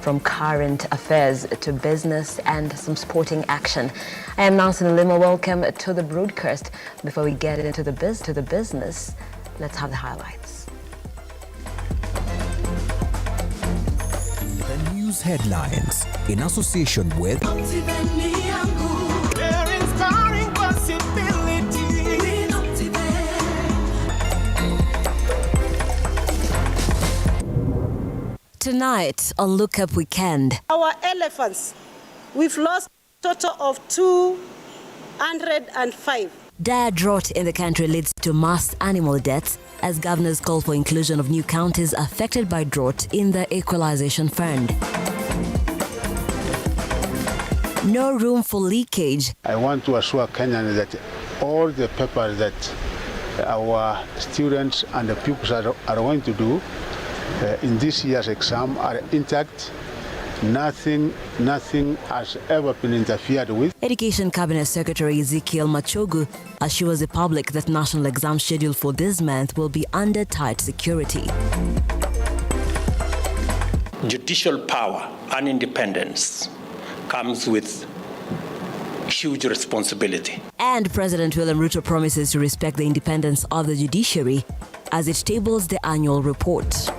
from current affairs to business and some sporting action. I am Nelima. Welcome to the broadcast. Before we get into the business, let's have the highlights. The news headlines in association with Tonight on Look Up Weekend. Our elephants, we've lost a total of 205. Dire drought in the country leads to mass animal deaths as governors call for inclusion of new counties affected by drought in the equalization fund. No room for leakage. I want to assure Kenyans that all the papers that our students and the pupils are going to do in this year's exam are intact. Nothing has ever been interfered with. Education Cabinet Secretary Ezekiel Machogu assures the public that national exam schedule for this month will be under tight security. Judicial power and independence comes with huge responsibility. And President William Ruto promises to respect the independence of the judiciary as it tables the annual report.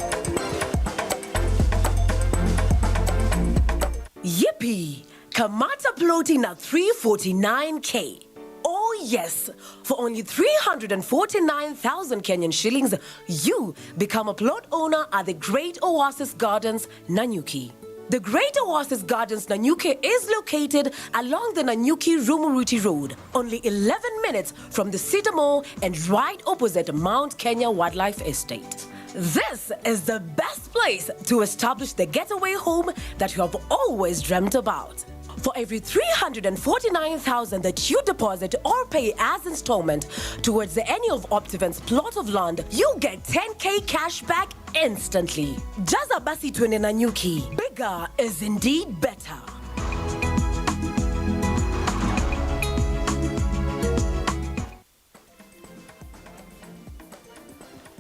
Yippee! Kamata floating at 349K. Oh yes, for only 349,000 Kenyan shillings, you become a plot owner at the Great Oasis Gardens, Nanyuki. The Great Oasis Gardens, Nanyuki is located along the Nanyuki-Rumuruti Road, only 11 minutes from the Cedar Mall and right opposite Mount Kenya Wildlife Estate. This is the best place to establish the getaway home that you have always dreamt about. For every 349,000 that you deposit or pay as installment towards the any of Optivent's plot of land, you get 10K cash back instantly. Jaza basi twende Nanyuki. Bigger is indeed better.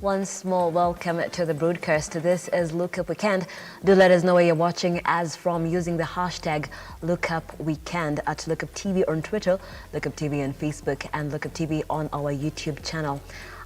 Once more, welcome to the broadcast. This is Look Up Weekend. Do let us know where you're watching as from using the hashtag #LookUpWeekend at Lookuptv on Twitter, Lookuptv on Facebook, and Lookuptv on our YouTube channel.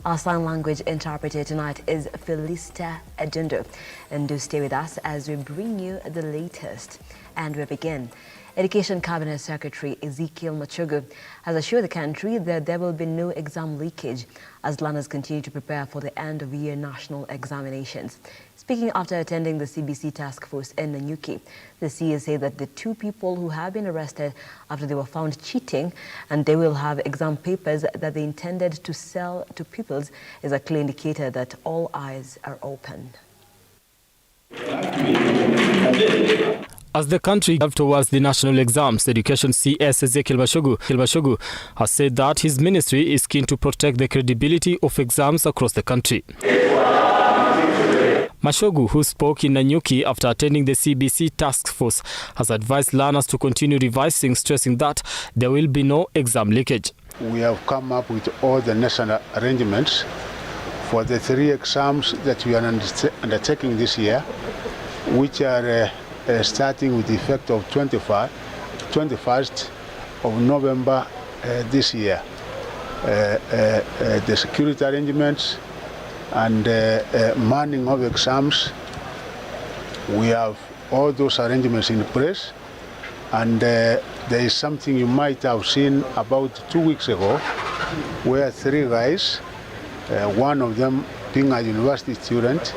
Our sign language interpreter tonight is Felista Adundo. And do stay with us as we bring you the latest. And we begin. Education Cabinet Secretary Ezekiel Machogu has assured the country that there will be no exam leakage as learners continue to prepare for the end-of-year national examinations. Speaking after attending the CBC task force in Nanyuki, the CS said that the two people who have been arrested after they were found cheating and they will have exam papers that they intended to sell to pupils is a clear indicator that all eyes are open. As the country moves towards the national exams, Education CS Ezekiel Machogu has said that his ministry is keen to protect the credibility of exams across the country. Machogu, who spoke in Nanyuki after attending the CBC task force, has advised learners to continue revising, stressing that there will be no exam leakage. We have come up with all the national arrangements for the 3 exams that we are undertaking this year, which are starting with the effect of 21st of November this year. The security arrangements and manning of exams, we have all those arrangements in place. And there is something you might have seen about 2 weeks ago where 3 guys, one of them being a university student,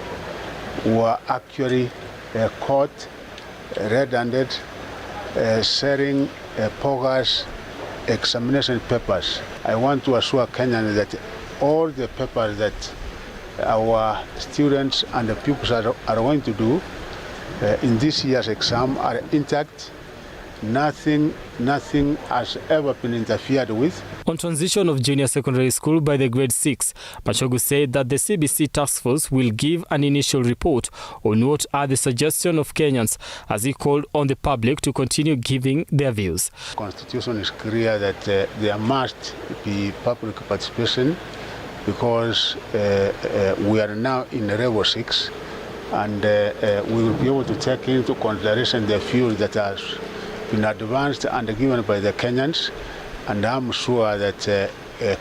were actually caught red-handed sharing bogus examination papers. I want to assure Kenyans that all the papers that our students and the pupils are going to do in this year's exam are intact. Nothing has ever been interfered with. On transition of junior secondary school by the grade 6, Machogu said that the CBC task force will give an initial report on what are the suggestions of Kenyans as he called on the public to continue giving their views. The Constitution is clear that there must be public participation because we are now in level 6 and we will be able to take into consideration the fuel that has been advanced and given by the Kenyans, and I'm sure that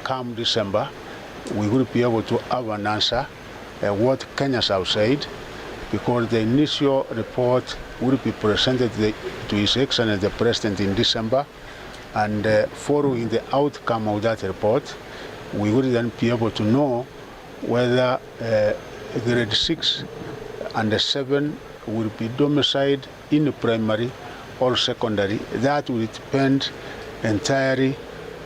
come December we will be able to have an answer what Kenyans have said, because the initial report will be presented to His Excellency the President in December, and following the outcome of that report, we will then be able to know whether grade 6 and 7 will be domiciled in primary or secondary. That will depend entirely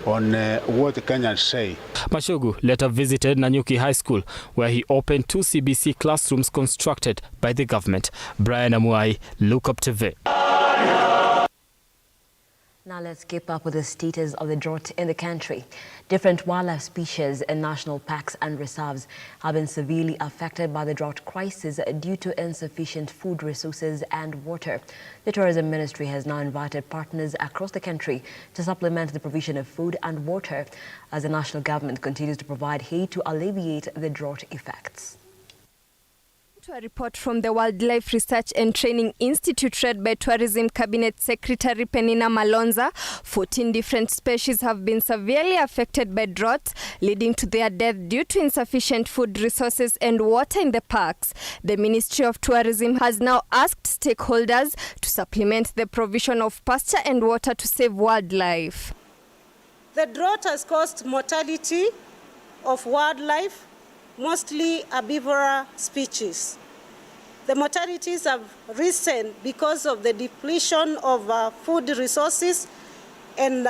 on what the Kenyans say. Machogu later visited Nanyuki High School, where he opened 2 CBC classrooms constructed by the government. Brian Amuai, Lookuptv. Now let's keep up with the status of the drought in the country. Different wildlife species in national parks and reserves have been severely affected by the drought crisis due to insufficient food resources and water. The Tourism Ministry has now invited partners across the country to supplement the provision of food and water as the national government continues to provide aid to alleviate the drought effects. To a report from the Wildlife Research and Training Institute read by Tourism Cabinet Secretary Penina Malonza, 14 different species have been severely affected by drought, leading to their death due to insufficient food resources and water in the parks. The Ministry of Tourism has now asked stakeholders to supplement the provision of pasture and water to save wildlife. The drought has caused mortality of wildlife, mostly herbivora species. The mortalities have risen because of the depletion of food resources and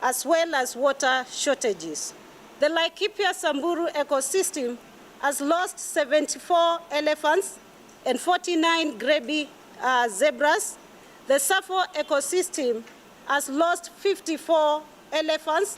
as well as water shortages. The Laikipia Samburu ecosystem has lost 74 elephants and 49 grebe zebras. The Safo ecosystem has lost 54 elephants,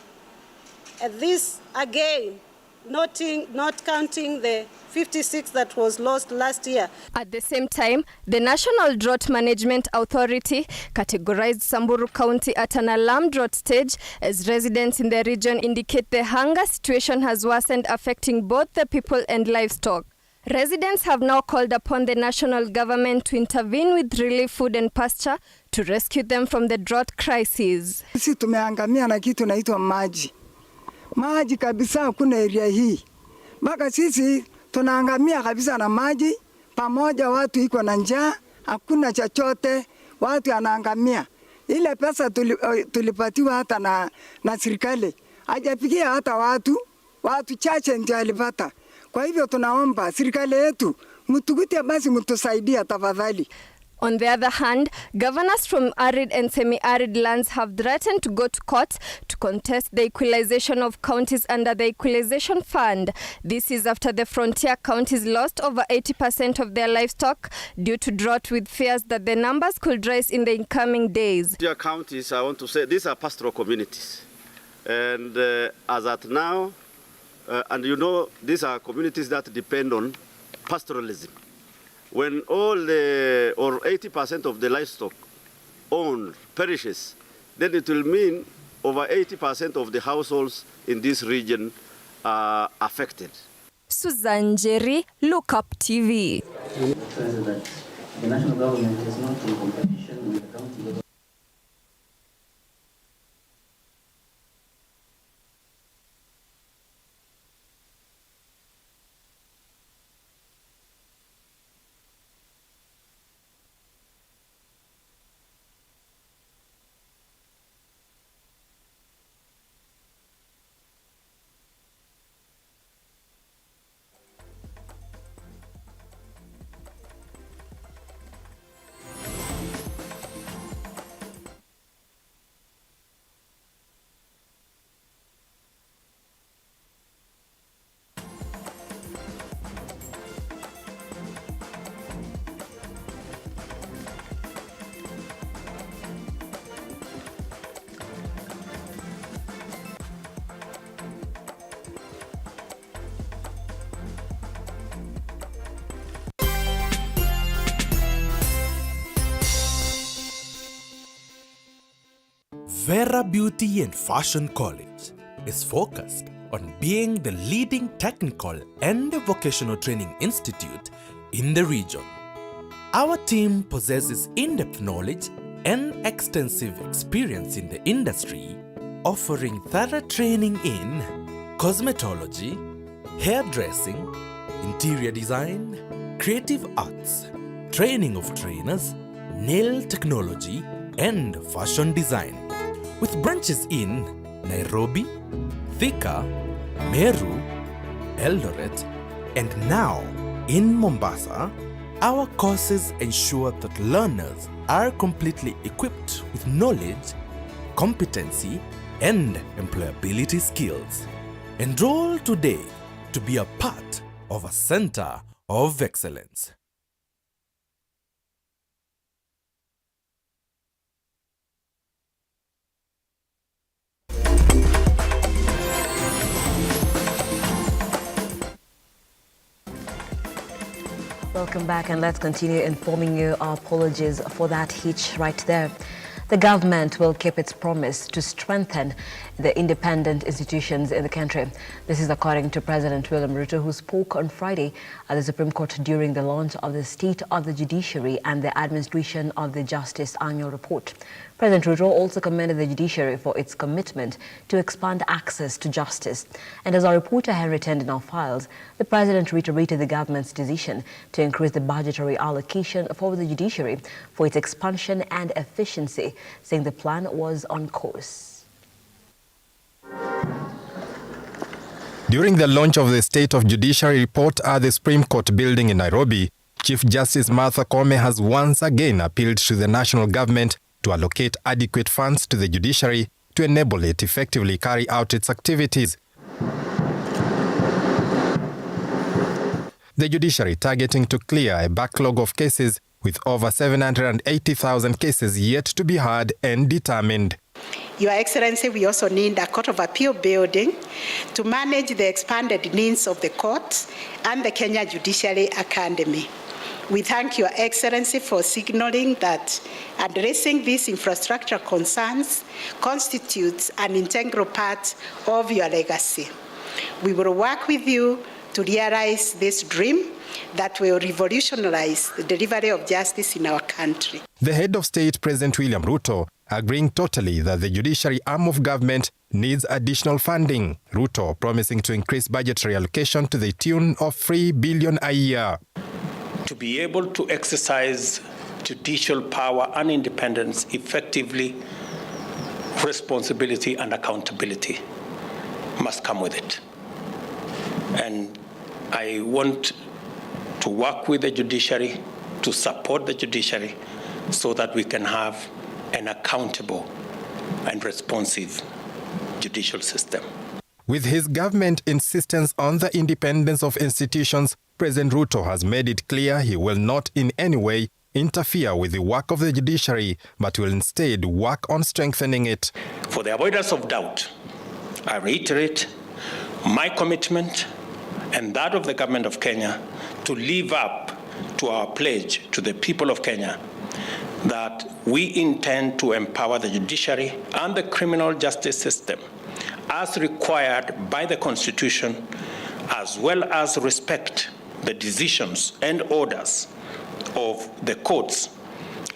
and this again not counting the 56 that was lost last year. At the same time, the National Drought Management Authority categorized Samburu County at an alarm drought stage, as residents in the region indicate the hunger situation has worsened, affecting both the people and livestock. Residents have now called upon the national government to intervene with relief food and pasture to rescue them from the drought crisis. Sisi tumeangamia na kitu naitwa maji. Maji kabisa hakuna area hii. Mpaka sisi tunaangamia kabisa na maji, pamoja watu iko na njaa, hakuna chochote, watu anaangamia. Ile pesa tulipatiwa hata na serikali, hajafikia hata watu chache ndio alipata. Kwa hivyo tunaomba serikali yetu mtukute basi mtusaidia tafadhali. On the other hand, governors from arid and semi-arid lands have threatened to go to court to contest the equalization of counties under the Equalization Fund. This is after the frontier counties lost over 80% of their livestock due to drought, with fears that the numbers could rise in the incoming days. Frontier counties, I want to say, these are pastoral communities. And as at now, and you know, these are communities that depend on pastoralism. When all or 80% of the livestock owned perishes, then it will mean over 80% of the households in this region are affected. Susan Jerry, Lookuptv. The national government is not in competition with the county government. Vera Beauty and Fashion College is focused on being the leading technical and vocational training institute in the region. Our team possesses in-depth knowledge and extensive experience in the industry, offering thorough training in cosmetology, hairdressing, interior design, creative arts, training of trainers, nail technology, and fashion design. With branches in Nairobi, Thika, Meru, Eldoret, and now in Mombasa, our courses ensure that learners are completely equipped with knowledge, competency, and employability skills. Enroll today to be a part of a center of excellence. Welcome back, and let's continue informing you. Our apologies for that hitch right there. The government will keep its promise to strengthen the independent institutions in the country. This is according to President William Ruto, who spoke on Friday at the Supreme Court during the launch of the State of the Judiciary and the Administration of the Justice Annual Report. President Ruto also commended the judiciary for its commitment to expand access to justice. And as our reporter Henry turned in our files, the president reiterated the government's decision to increase the budgetary allocation for the judiciary for its expansion and efficiency, saying the plan was on course. During the launch of the State of Judiciary report at the Supreme Court building in Nairobi, Chief Justice Martha Koome has once again appealed to the national government to allocate adequate funds to the judiciary to enable it effectively carry out its activities. The judiciary targeting to clear a backlog of cases with over 780,000 cases yet to be heard and determined. Your Excellency, we also need a Court of Appeal building to manage the expanded needs of the courts and the Kenya Judiciary Academy. We thank Your Excellency for signaling that addressing these infrastructure concerns constitutes an integral part of your legacy. We will work with you to realize this dream that will revolutionize the delivery of justice in our country. The head of state, President William Ruto, agreeing totally that the judiciary arm of government needs additional funding. Ruto promising to increase budgetary allocation to the tune of 3 billion a year. To be able to exercise judicial power and independence effectively, responsibility and accountability must come with it. And I want to work with the judiciary, to support the judiciary, so that we can have an accountable and responsive judicial system. With his government insistence on the independence of institutions, President Ruto has made it clear he will not in any way interfere with the work of the judiciary, but will instead work on strengthening it. For the avoidance of doubt, I reiterate my commitment and that of the government of Kenya to live up to our pledge to the people of Kenya that we intend to empower the judiciary and the criminal justice system as required by the Constitution, as well as respect the decisions and orders of the courts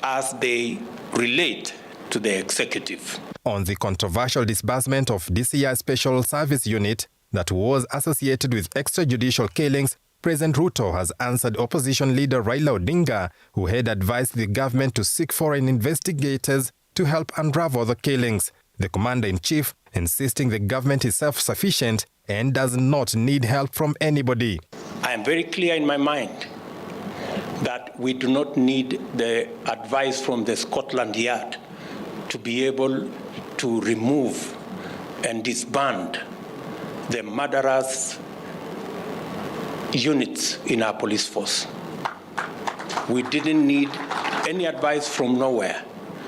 as they relate to the executive. On the controversial disbursement of DCI Special Service Unit that was associated with extrajudicial killings, President Ruto has answered opposition leader Raila Odinga, who had advised the government to seek foreign investigators to help unravel the killings. The commander-in-chief insisting the government is self-sufficient and does not need help from anybody. I am very clear in my mind that we do not need the advice from the Scotland Yard to be able to remove and disband the murderers' units in our police force. We didn't need any advice from nowhere.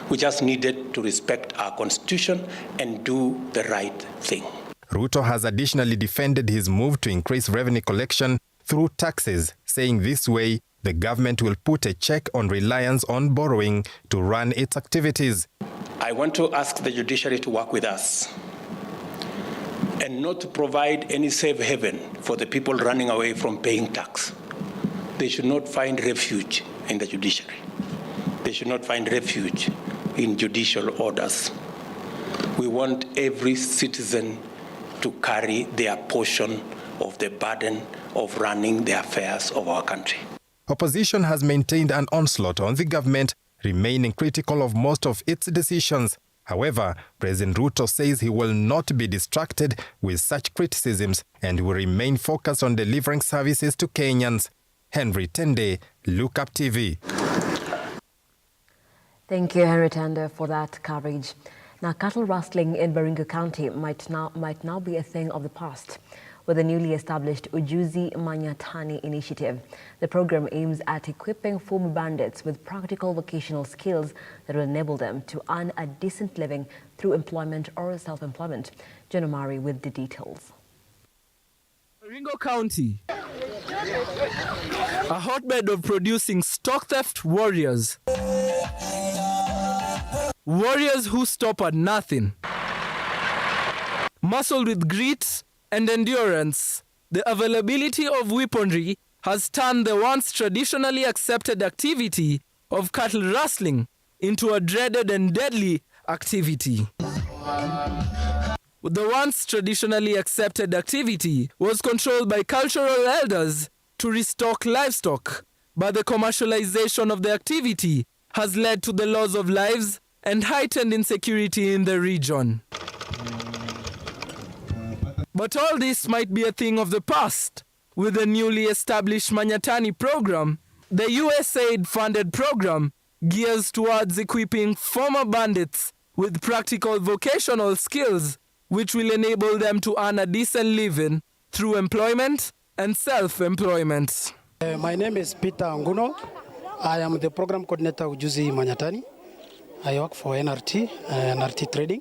We just needed to respect our constitution and do the right thing. Ruto has additionally defended his move to increase revenue collection through taxes, saying this way the government will put a check on reliance on borrowing to run its activities. I want to ask the judiciary to work with us and not to provide any safe haven for the people running away from paying tax. they should not find refuge in the judiciary. They should not find refuge in judicial orders. We want every citizen to carry their portion of the burden of running the affairs of our country. Opposition has maintained an onslaught on the government, remaining critical of most of its decisions. However, President Ruto says he will not be distracted with such criticisms and will remain focused on delivering services to Kenyans. Henry Tende, Lookuptv. Thank you, Henry Tende, for that coverage. Now, cattle rustling in Baringo County might now be a thing of the past. With the newly established Ujuzi Manyatani initiative, the program aims at equipping former bandits with practical vocational skills that will enable them to earn a decent living through employment or self-employment. John Omari with the details. Baringo County, a hotbed of producing stock theft warriors. Warriors who stop at nothing. Muscled with grit and endurance, the availability of weaponry has turned the once traditionally accepted activity of cattle rustling into a dreaded and deadly activity. The once traditionally accepted activity was controlled by cultural elders to restock livestock, but the commercialization of the activity has led to the loss of lives and heightened insecurity in the region. But all this might be a thing of the past. With the newly established Manyatani program, the USAID-funded program gears towards equipping former bandits with practical vocational skills which will enable them to earn a decent living through employment and self-employment. My name is Peter Nguno. I am the program coordinator of Ujuzi Manyatani. I work for NRT Trading.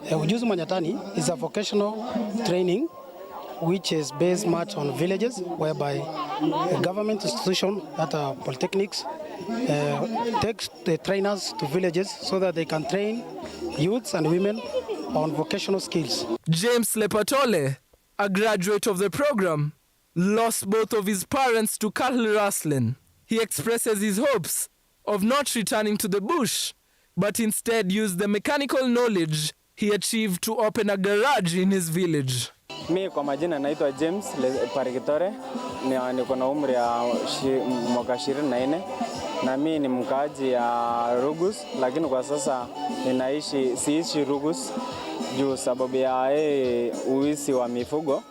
Ujuzi Manyatani is a vocational training which is based much on villages, whereby a government institution that are polytechnics takes the trainers to villages so that they can train youths and women on vocational skills. James Lepatole, a graduate of the program, lost both of his parents to cattle rustling. He expresses his hopes of not returning to the bush, but instead used the mechanical knowledge he achieved to open a garage in his village. Mi kwa majina naitwa James Parikitore, niko na umri ya mwaka 24 na mi ni mkaaji ya Rugus, lakini kwa sasa siishi Rugus juu sababu ya uwisi wa mifugo.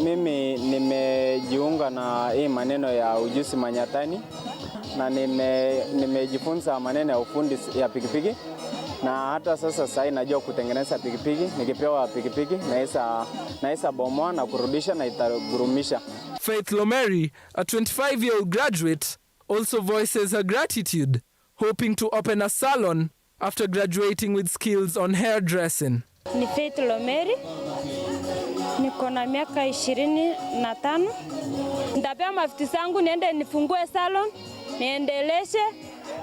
Mimi nimejiunga na hii maneno ya Ujuzi Manyatani na nimejifunza maneno ya ufundi ya pikipiki. Na hata sasa najua kutengeneza pikipiki, nikipewa pikipiki naisa bomoa na kurudisha na itagurumisha. Faith Lomeri, a 25-year-old graduate, also voices her gratitude, hoping to open a salon after graduating with skills on hairdressing. Ni Faith Lomeri, niko na miaka 25. Nitapewa mafuti zangu niende nifungue salon, niendeleshe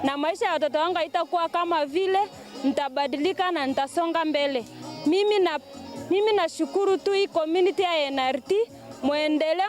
na maisha ya watoto wangu itakuwa kama vile nitabadilika na nitasonga mbele. Mimi nashukuru tu hii community ya NRT, muendelee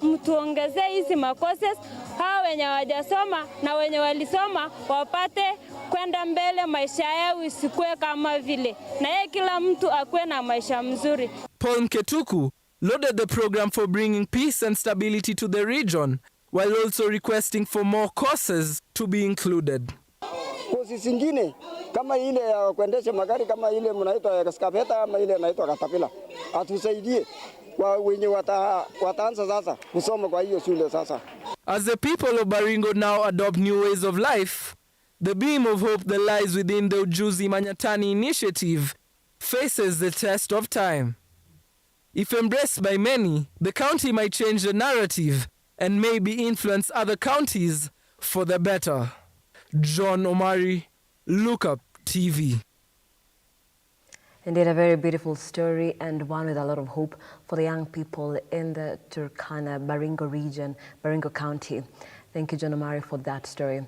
mtuongeze hizi makoses, hao wenye hawajasoma na wenye walisoma wapate kwenda mbele, maisha yao isikue kama vile. Na kila mtu akue na maisha mzuri. Paul Mketuku lauded the program for bringing peace and stability to the region, while also requesting for more courses to be included. Kozi zingine kama ile ya kuendesha magari, kama ile mnaitwa excavator ama ile inaitwa katapila, atusaidie kwa wenye wataanza sasa kusoma kwa hiyo shule sasa. As the people of Baringo now adopt new ways of life, the beam of hope that lies within the Ujuzi Manyatani initiative faces the test of time. If embraced by many, the county might change the narrative and maybe influence other counties for the better. John Omari, Lookuptv. Indeed, a very beautiful story and one with a lot of hope for the young people in the Turkana Baringo region, Baringo County. Thank you, John Omari, for that story.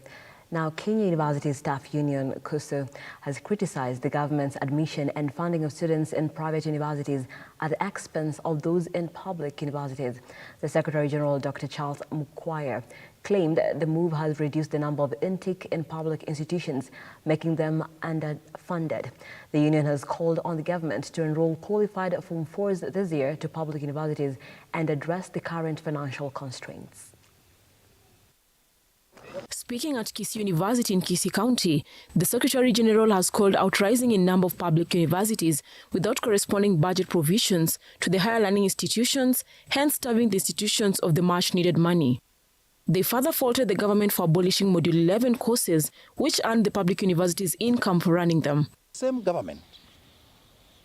Now, Kenya University Staff Union, KUSU, has criticized the government's admission and funding of students in private universities at the expense of those in public universities. The Secretary General, Dr. Charles Mukwaya, claimed the move has reduced the number of intake in public institutions, making them underfunded. The union has called on the government to enroll qualified Form 4s this year to public universities and address the current financial constraints. Speaking at Kisii University in Kisii County, the Secretary General has called out rising in number of public universities without corresponding budget provisions to the higher learning institutions, hence starving the institutions of the much-needed money. They further faulted the government for abolishing Module 11 courses, which earned the public universities income for running them. Same government,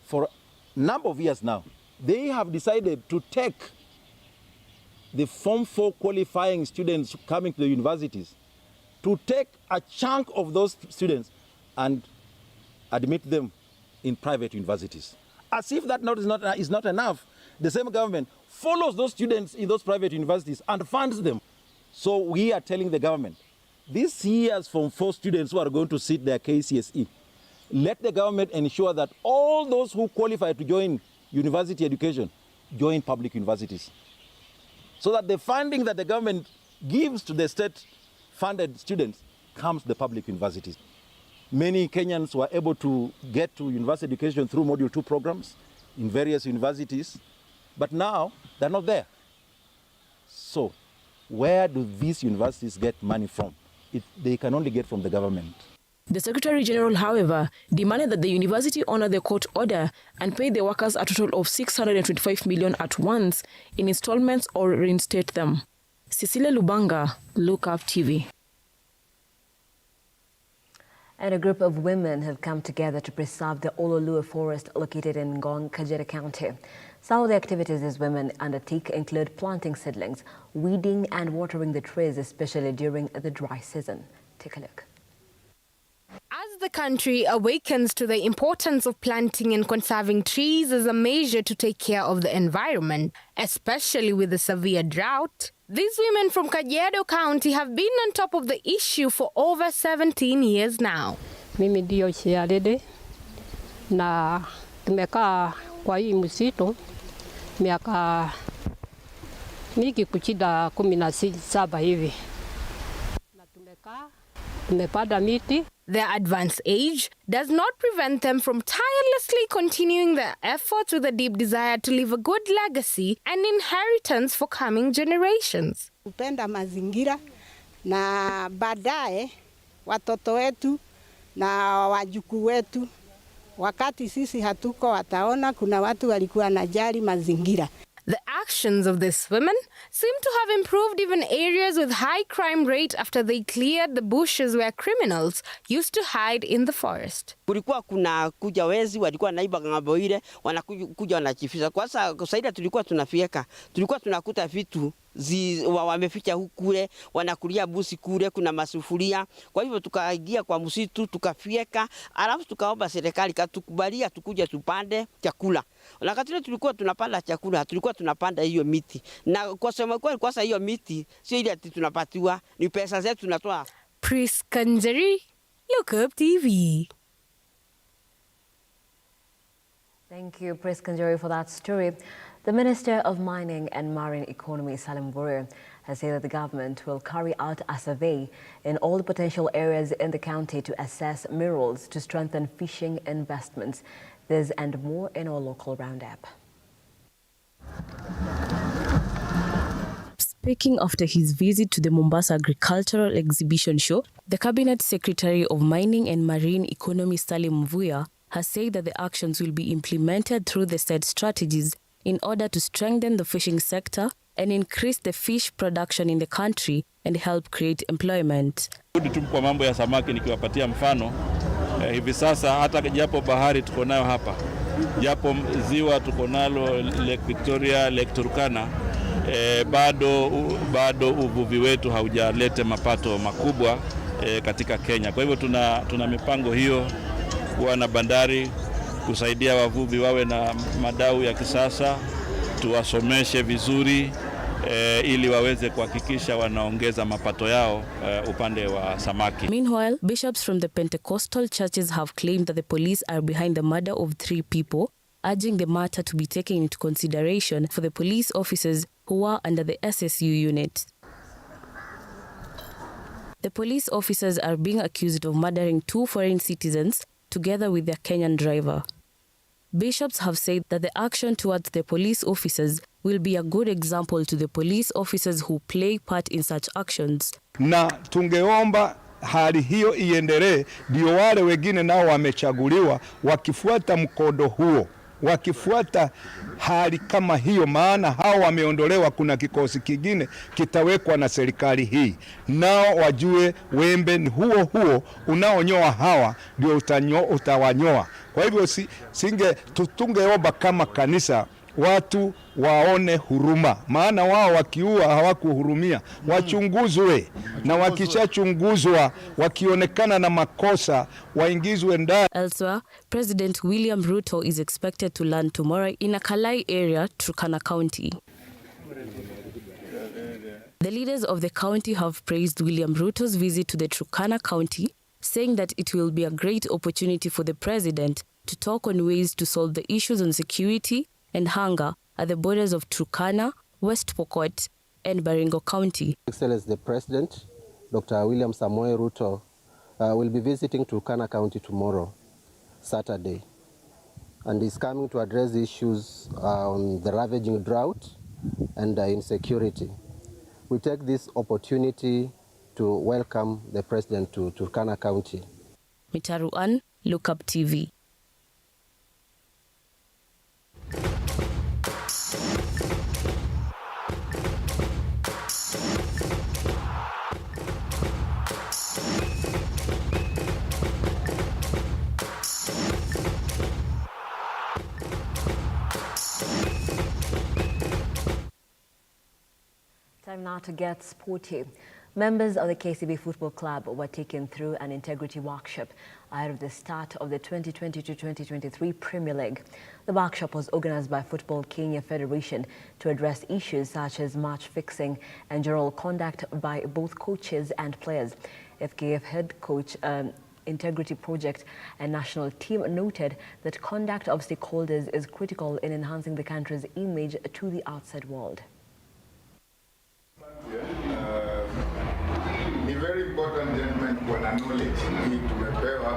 for a number of years now, they have decided to take the Form 4 qualifying students coming to the universities, to take a chunk of those students and admit them in private universities. As if that is not enough, the same government follows those students in those private universities and funds them. So we are telling the government, this year's Form 4 students who are going to sit their KCSE, let the government ensure that all those who qualify to join university education join public universities, so that the funding that the government gives to the state-funded students comes to the public universities. Many Kenyans were able to get to university education through Module 2 programs in various universities, but now they're not there. So where do these universities get money from? They can only get from the government. The Secretary General, however, demanded that the university honor the court order and pay the workers a total of 625 million at once in installments or reinstate them. Cecilia Lubanga, Lookuptv. And a group of women have come together to preserve the Ololua forest located in Ngong, Kajiado County. Some of the activities these women undertake include planting seedlings, weeding and watering the trees, especially during the dry season. Take a look. As the country awakens to the importance of planting and conserving trees as a measure to take care of the environment, especially with the severe drought, these women from Kajiado County have been on top of the issue for over 17 years now. Mimi ndio Shiarede na tumekaa kwa hii msitu miaka mingi kuchida 17 hivi. Na tumepanda miti. Their advanced age does not prevent them from tirelessly continuing their efforts with a deep desire to leave a good legacy and inheritance for coming generations. Kupenda mazingira na baadaye watoto wetu na wajukuu wetu, wakati sisi hatuko, wataona kuna watu walikuwa wanajali mazingira. The actions of these women seem to have improved even areas with high crime rate after they cleared the bushes where criminals used to hide in the forest. Kulikuwa kuna kuja wezi, walikuwa naiba ng'ambo ile, wanakuja wanachifisha. Kwa sababu tulikuwa tunafieka, tulikuwa tunakuta vitu wameficha hukule, wanakulia busi kule, kuna masufuria. Kwa hivyo tukaingia kwa msitu, tukafieka, alafu tukaomba serikali katukubalia tukuje tupande chakula. Wakati tulikuwa tunapanda chakula, tulikuwa tunapanda hiyo miti. Na kwa sababu kwa sasa hiyo miti sio ile ati tunapatiwa, ni pesa zetu tunatoa. Pris Kanjari, Lookuptv. Thank you, Pris Kanjari, for that story. The Minister of Mining and Marine Economy, Salim Vuria, has said that the government will carry out a survey in all the potential areas in the county to assess minerals to strengthen fishing investments. This and more in our local roundup. Speaking after his visit to the Mombasa Agricultural Exhibition Show, the Cabinet Secretary of Mining and Marine Economy, Salim Vuria, has said that the actions will be implemented through the said strategies in order to strengthen the fishing sector and increase the fish production in the country and help create employment. Kwa mambo ya samaki nikiwapatia mfano, hivi sasa hata japo bahari tuko nayo hapa, japo ziwa tuko nalo Lake Victoria, Lake Turkana, bado uvuvi wetu haujalete mapato makubwa katika Kenya. Kwa hivyo tuna mipango hiyo kuwa na bandari, kusaidia wavuvi wawe na madau ya kisasa, tuwasomeshe vizuri, ili waweze kuhakikisha wanaongeza mapato yao upande wa samaki. Meanwhile, bishops from the Pentecostal churches have claimed that the police are behind the murder of 3 people, urging the matter to be taken into consideration for the police officers who were under the SSU unit. The police officers are being accused of murdering 2 foreign citizens together with their Kenyan driver. Bishops have said that the action towards the police officers will be a good example to the police officers who play part in such actions. Na tungeomba hali hiyo iendelee, ndio wale wengine nao wamechaguliwa wakifuata mkondo huo, wakifuata hali kama hiyo, maana hao wameondolewa, kuna kikosi kingine kitawekwa na serikali hii, nao wajue wembe ni huo huo unaonyoa hawa ndio utawanyoa. Kwa hivyo tungeomba kama kanisa watu waone huruma, maana wao wakiua hawakuhurumia, wachunguzwe, na wakishachunguzwa wakionekana na makosa waingizwe ndani. Elsewhere, President William Ruto is expected to land tomorrow in a Kalai area, Turkana County. The leaders of the county have praised William Ruto's visit to the Turkana County, saying that it will be a great opportunity for the president to talk on ways to solve the issues on security and hunger at the borders of Turkana, West Pokot, and Baringo County. Excellency the President, Dr. William Samoei Ruto, will be visiting Turkana County tomorrow, Saturday, and is coming to address the issues on the ravaging drought and insecurity. We take this opportunity to welcome the President to Turkana County. Mitaruan, Lookuptv. Time now to get sporty. Members of the KCB Football Club were taken through an integrity workshop ahead of the start of the 2020-2023 Premier League. The workshop was organized by Football Kenya Federation to address issues such as match fixing and general conduct by both coaches and players. FKF head coach Integrity Project and national team noted that conduct of stakeholders is critical in enhancing the country's image to the outside world. Ni very important gentlemen, wana knowledge hii tumepewa